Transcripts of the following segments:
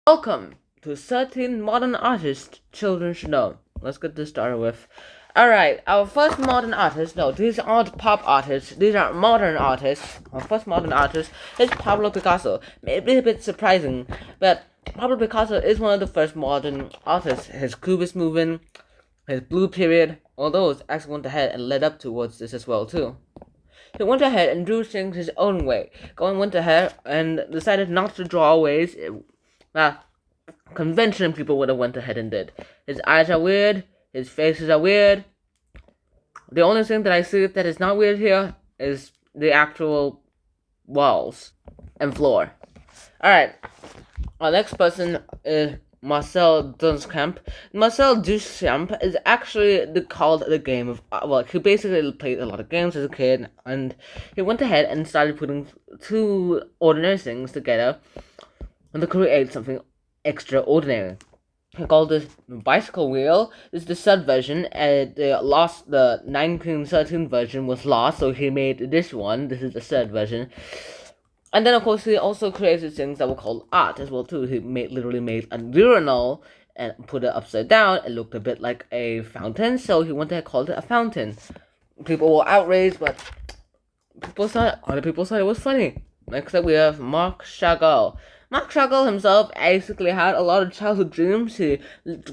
Welcome to 13 Modern Artists Children Should Know. Let's get this started with. Alright, our first modern artist, no, these aren't pop artists, these are modern artists. Our first modern artist is Pablo Picasso. Maybe a bit surprising, but Pablo Picasso is one of the first modern artists. His Cubist movement, his Blue Period, all those actually went ahead and led up towards this as well too. He went ahead and drew things his own way. Went ahead and decided not to draw ways that conventional people would have went ahead and did. His eyes are weird. His faces are weird. The only thing that I see that is not weird here is the actual walls and floor. Alright, our next person is Marcel Duchamp. Marcel Duchamp is actually called the game of, he basically played a lot of games as a kid, and he went ahead and started putting two ordinary things together and to create something extraordinary. He called this bicycle wheel. This is the third version, and the 1913 version was lost, so he made this one. This is the third version. And then, of course, he also created things that were called art as well, too. He literally made a urinal and put it upside down. It looked a bit like a fountain, so he went ahead and called it a fountain. People were outraged, but other people thought it was funny. Next up, we have Marc Chagall. Marc Chagall himself basically had a lot of childhood dreams. He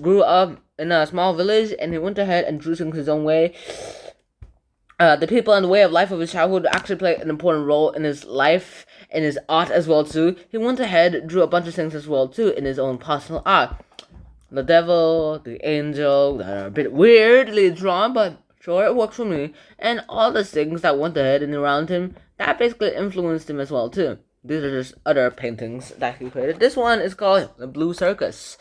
grew up in a small village, and he went ahead and drew things his own way. The people and the way of life of his childhood actually played an important role in his life, in his art as well too. He went ahead and drew a bunch of things as well too in his own personal art. The devil, the angel, that are a bit weirdly drawn, but sure, it works for me. And all the things that went ahead and around him, that basically influenced him as well too. These are just other paintings that he created. This one is called The Blue Circus.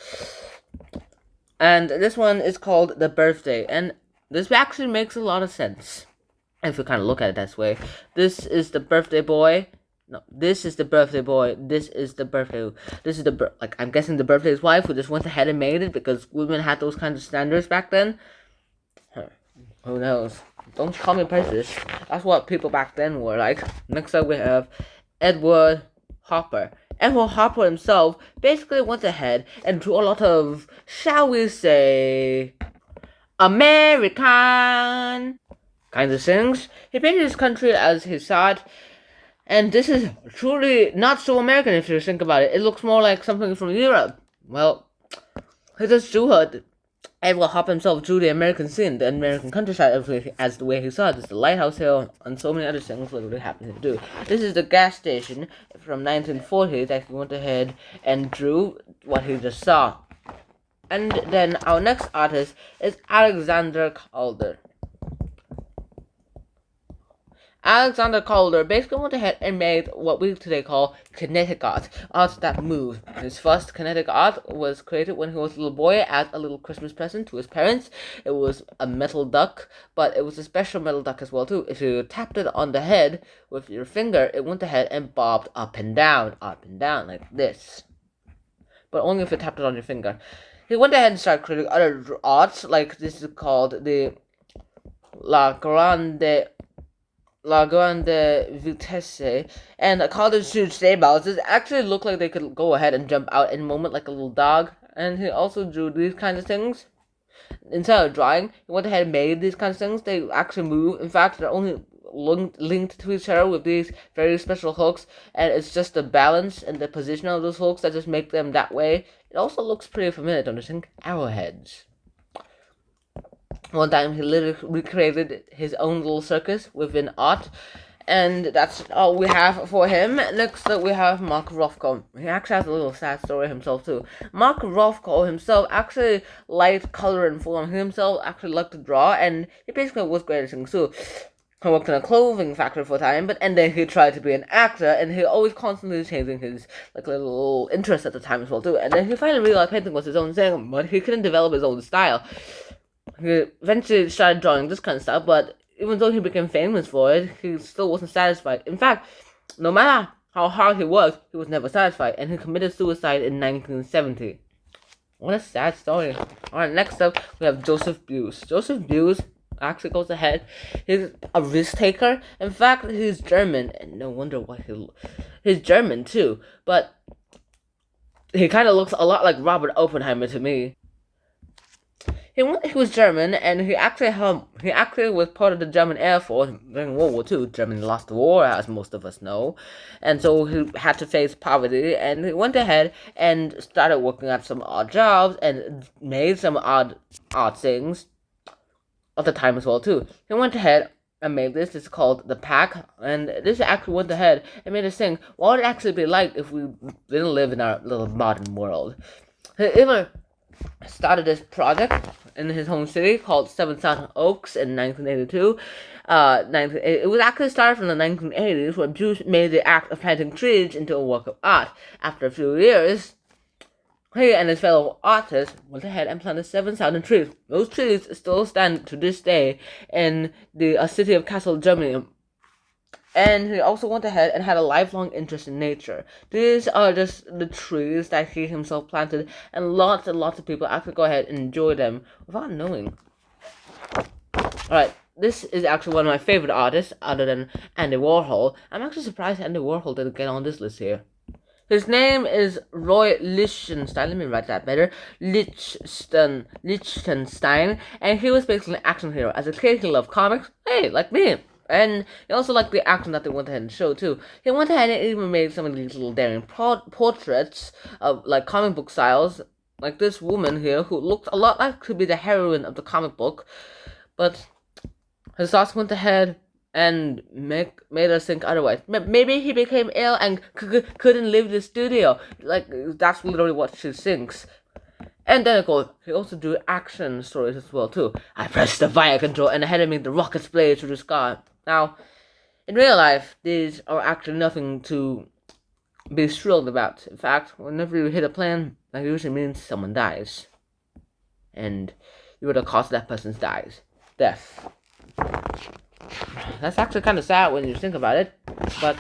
And this one is called The Birthday. And this actually makes a lot of sense if you kind of look at it that way. This is the birthday boy. No, this is the birthday boy. This is the birthday. This is I'm guessing the birthday's wife who just went ahead and made it because women had those kinds of standards back then. Who knows? Don't call me prejudiced. That's what people back then were like. Next up we have Edward Hopper. Edward Hopper himself basically went ahead and drew a lot of, shall we say, American kinds of things. He painted his country as he saw it, and this is truly not so American if you think about it. It looks more like something from Europe. Well, he just drew it. Edward Hopper himself drew the American scene, the American countryside as the way he saw it. It's the lighthouse hill and so many other things literally happened to do. This is the gas station from 1940 that he went ahead and drew what he just saw. And then our next artist is Alexander Calder. Alexander Calder basically went ahead and made what we today call kinetic art that move. His first kinetic art was created when he was a little boy as a little Christmas present to his parents. It was a metal duck, but it was a special metal duck as well too. If you tapped it on the head with your finger, it went ahead and bobbed up and down like this. But only if you tapped it on your finger. He went ahead and started creating other arts, like this is called the La Grande Vitesse, and a college huge stabilizers actually look like they could go ahead and jump out in a moment like a little dog. And he also drew these kinds of things. Instead of drawing, he went ahead and made these kinds of things. They actually move. In fact, they're only linked to each other with these very special hooks, and it's just the balance and the position of those hooks that just make them that way. It also looks pretty familiar, don't you think? Arrowheads. One time he literally recreated his own little circus within art, and that's all we have for him. Next up we have Mark Rothko. He actually has a little sad story himself too. Mark Rothko himself actually liked color and form. He himself actually liked to draw, and he basically was great at things too. He worked in a clothing factory for a time, and then he tried to be an actor, and he always constantly changing his little interest at the time as well too. And then he finally realized painting was his own thing, but he couldn't develop his own style. He eventually started drawing this kind of stuff, but even though he became famous for it, he still wasn't satisfied. In fact, no matter how hard he worked, he was never satisfied, and he committed suicide in 1970. What a sad story. Alright, next up, we have Joseph Beuys. Joseph Beuys actually goes ahead. He's a risk taker. In fact, he's German, and no wonder why he's German too, but He kind of looks a lot like Robert Oppenheimer to me. He was German, and he actually was part of the German Air Force during World War II. Germany lost the war, as most of us know, and so he had to face poverty. And he went ahead and started working at some odd jobs and made some odd things at the time as well too. He went ahead and made this. It's called The Pack, and this actually went ahead and made us think, what would it actually be like if we didn't live in our little modern world? He even started this project in his home city called 7,000 Oaks in 1982. It was actually started from the 1980s, when Jews made the act of planting trees into a work of art. After a few years, he and his fellow artists went ahead and planted 7,000 trees. Those trees still stand to this day in the city of Kassel, Germany. And he also went ahead and had a lifelong interest in nature. These are just the trees that he himself planted, and lots of people actually go ahead and enjoy them without knowing. Alright, this is actually one of my favorite artists, other than Andy Warhol. I'm actually surprised Andy Warhol didn't get on this list here. His name is Roy Lichtenstein. Let me write that better. Lichtenstein. And he was basically an action hero. As a kid, he loved comics. Hey, like me. And he also liked the action that they went ahead and showed too. He went ahead and even made some of these little daring portraits of like comic book styles. Like this woman here who looked a lot like to be the heroine of the comic book. But his thoughts went ahead and made us think otherwise. Maybe he became ill and couldn't leave the studio. Like, that's literally what she thinks. And then, of course, he also drew action stories as well, too. I pressed the fire control and ahead of me the rockets blazed through the sky. Now, in real life, these are actually nothing to be thrilled about. In fact, whenever you hit a plane, that usually means someone dies. And you are the cause of that person's death. That's actually kind of sad when you think about it, but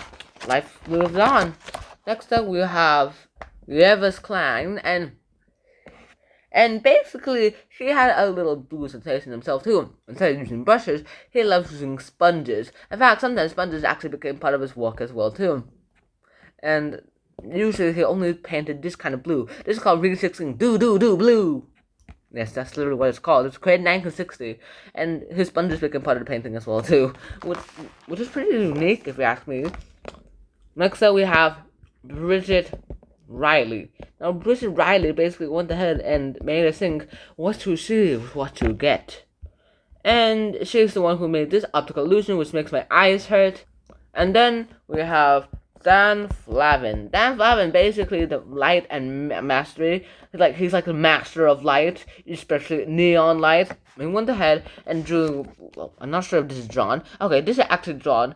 life moves on. Next up, we have Yves Klein, and basically, he had a little blue sensation himself too. Instead of using brushes, he loves using sponges. In fact, sometimes sponges actually became part of his work as well too. And usually, he only painted this kind of blue. This is called Re-16 blue. Yes, that's literally what it's called. It was created in 1960, and his sponges became part of the painting as well too, which is pretty unique if you ask me. Next up, we have Bridget Riley. Now, Bridget Riley basically went ahead and made us think, what you see is what you get. And she's the one who made this optical illusion, which makes my eyes hurt. And then we have Dan Flavin. Dan Flavin, basically the light and mastery. He's like the master of light, especially neon light. He went ahead and drew. Well, I'm not sure if this is drawn. Okay, this is actually drawn.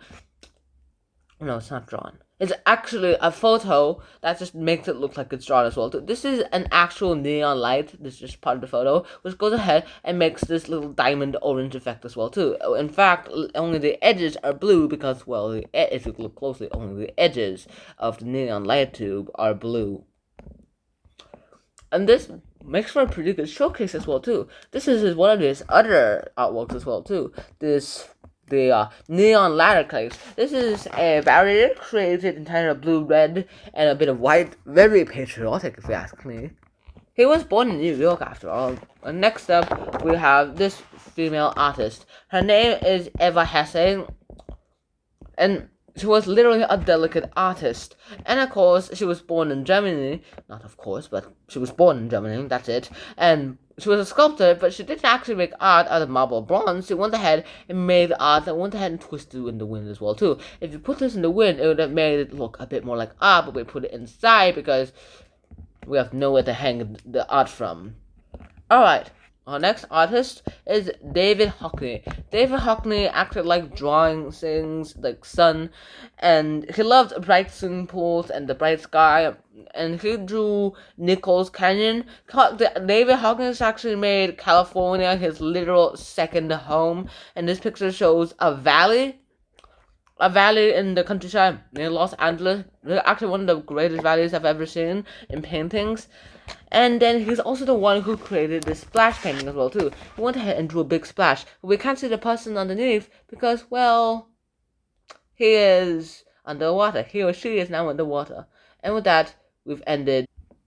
No, it's not drawn. It's actually a photo that just makes it look like it's drawn as well. This is an actual neon light. This is just part of the photo, which goes ahead and makes this little diamond orange effect as well too. In fact, only the edges are blue because, well, if you look closely, only the edges of the neon light tube are blue. And this makes for a pretty good showcase as well too. This is one of his other artworks as well too. The neon ladder case. This is a barrier created entirely of blue, red, and a bit of white. Very patriotic, if you ask me. He was born in New York, after all. And next up, we have this female artist. Her name is Eva Hesse, and she was literally a delicate artist. And of course, she was born in Germany. Not of course, but she was born in Germany, that's it. And she was a sculptor, but she didn't actually make art out of marble or bronze. She went ahead and made art that went ahead and twisted in the wind as well, too. If you put this in the wind, it would have made it look a bit more like art, but we put it inside because we have nowhere to hang the art from. Alright. Our next artist is David Hockney. David Hockney actually liked drawing things like sun, and he loved bright swimming pools and the bright sky, and he drew Nichols Canyon. David Hockney actually made California his literal second home, and this picture shows a valley in the countryside near Los Angeles. It's actually one of the greatest valleys I've ever seen in paintings. And then he's also the one who created this splash painting as well too. He went ahead and drew a big splash. We can't see the person underneath because, well, he is underwater. He or she is now underwater. And with that, we've ended